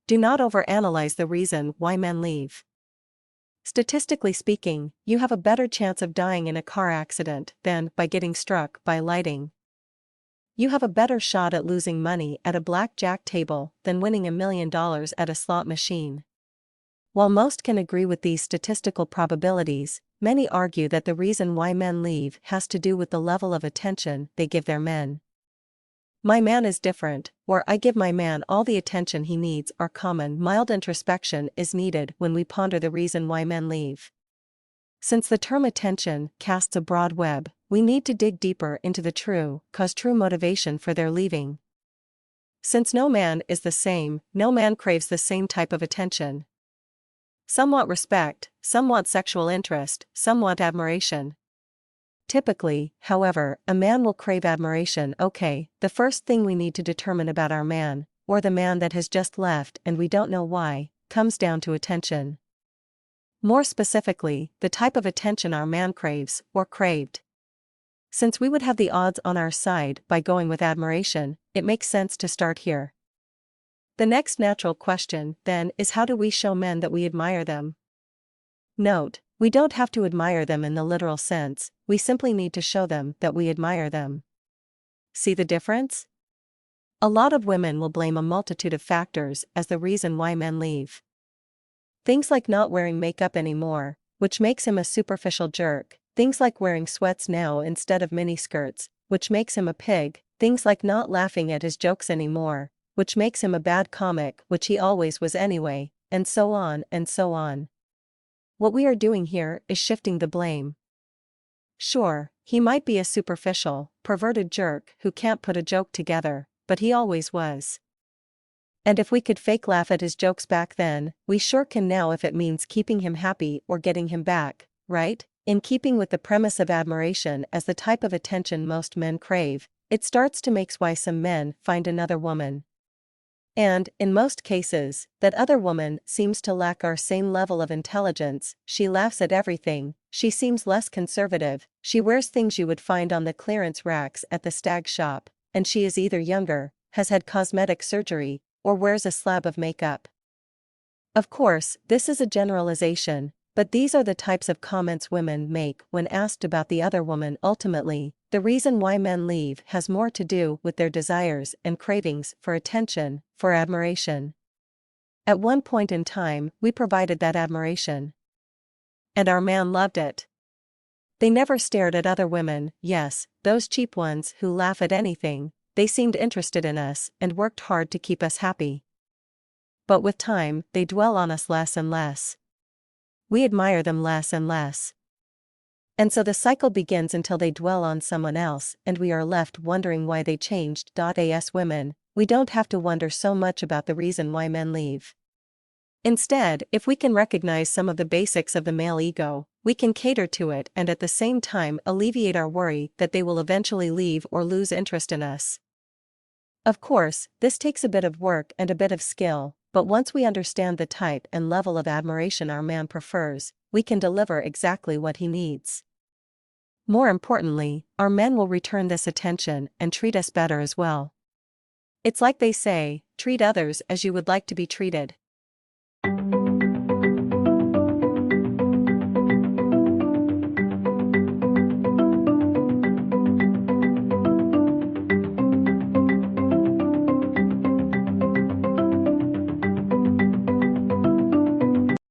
Do not overanalyze the reason why men leave. Statistically speaking, you have a better chance of dying in a car accident than by getting struck by lightning. You have a better shot at losing money at a blackjack table than winning $1 million at a slot machine. While most can agree with these statistical probabilities, many argue that the reason why men leave has to do with the level of attention they give their men. My man is different, or I give my man all the attention he needs are common. Mild introspection is needed when we ponder the reason why men leave. Since the term attention casts a broad web, we need to dig deeper into the true motivation for their leaving. Since no man is the same, no man craves the same type of attention. Some want respect, some want sexual interest, some want admiration. Typically, however, a man will crave admiration. Okay, the first thing we need to determine about our man, or the man that has just left and we don't know why, comes down to attention. More specifically, the type of attention our man craves, or craved. Since we would have the odds on our side by going with admiration, it makes sense to start here. The next natural question, then, is how do we show men that we admire them? Note, we don't have to admire them in the literal sense, we simply need to show them that we admire them. See the difference? A lot of women will blame a multitude of factors as the reason why men leave. Things like not wearing makeup anymore, which makes him a superficial jerk, things like wearing sweats now instead of miniskirts, which makes him a pig, things like not laughing at his jokes anymore, which makes him a bad comic, which he always was anyway, and so on and so on. What we are doing here is shifting the blame. Sure, he might be a superficial, perverted jerk who can't put a joke together, but he always was. And if we could fake laugh at his jokes back then, we sure can now if it means keeping him happy or getting him back, right? In keeping with the premise of admiration as the type of attention most men crave, it starts to make why some men find another woman. And, in most cases, that other woman seems to lack our same level of intelligence. She laughs at everything, she seems less conservative, she wears things you would find on the clearance racks at the stag shop, and she is either younger, has had cosmetic surgery, or wears a slab of makeup. Of course, this is a generalization, but these are the types of comments women make when asked about the other woman. Ultimately, the reason why men leave has more to do with their desires and cravings for attention, for admiration. At one point in time, we provided that admiration. And our man loved it. They never stared at other women, yes, those cheap ones who laugh at anything, they seemed interested in us and worked hard to keep us happy. But with time, they dwell on us less and less. We admire them less and less. And so the cycle begins until they dwell on someone else and we are left wondering why they changed. As women, we don't have to wonder so much about the reason why men leave. Instead, if we can recognize some of the basics of the male ego, we can cater to it and at the same time alleviate our worry that they will eventually leave or lose interest in us. Of course, this takes a bit of work and a bit of skill, but once we understand the type and level of admiration our man prefers, we can deliver exactly what he needs. More importantly, our men will return this attention and treat us better as well. It's like they say, treat others as you would like to be treated.